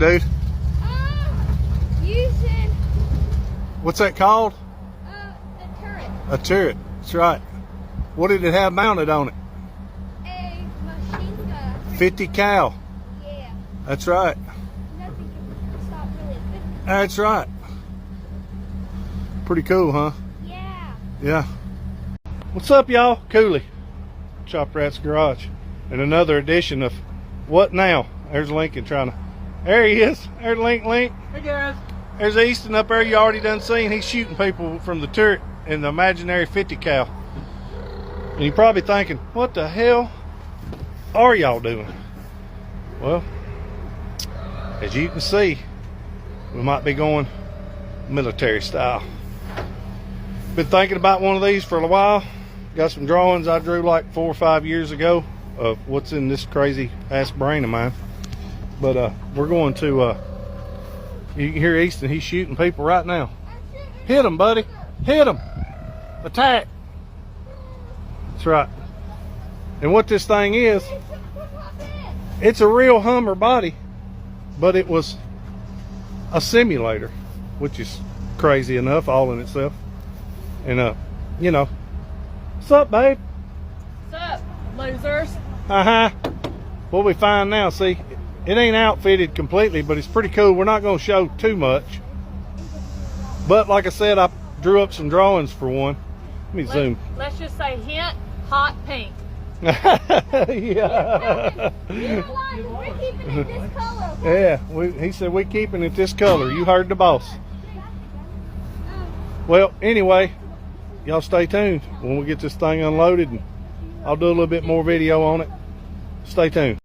dude? Using What's that called? a turret. A turret. That's right. What did it have mounted on it? A machine gun. 50 cal. Yeah. That's right. Nothing can stop really. That's right. Pretty cool, huh? Yeah. Yeah. What's up, y'all? Cooley, Chop Rat's Garage, and another edition of What Now? There's Lincoln trying to. There he is. There's Link. Hey guys. There's Easton up there. You already done seen. He's shooting people from the turret in the imaginary 50 cal. And you're probably thinking, what the hell are y'all doing? Well, as you can see, we might be going military style. Been thinking about one of these for a while. Got some drawings I drew like 4 or 5 years ago of what's in this crazy ass brain of mine. But we're going to you can hear Easton, he's shooting people right now. Hit him, buddy. Hit him. Attack. That's right. And what this thing is, it's a real Hummer body, but it was a simulator, which is crazy enough all in itself. And you know, what's up, babe? What's up, losers? What we find now, see, it ain't outfitted completely, but it's pretty cool. We're not going to show too much, but like I said, I drew up some drawings for one. Let me zoom. Let's just say hint, hot pink. Yeah. We're keeping it this color. Yeah, he said we keeping it this color. You heard the boss. Well, anyway, y'all stay tuned when we get this thing unloaded, and I'll do a little bit more video on it. Stay tuned.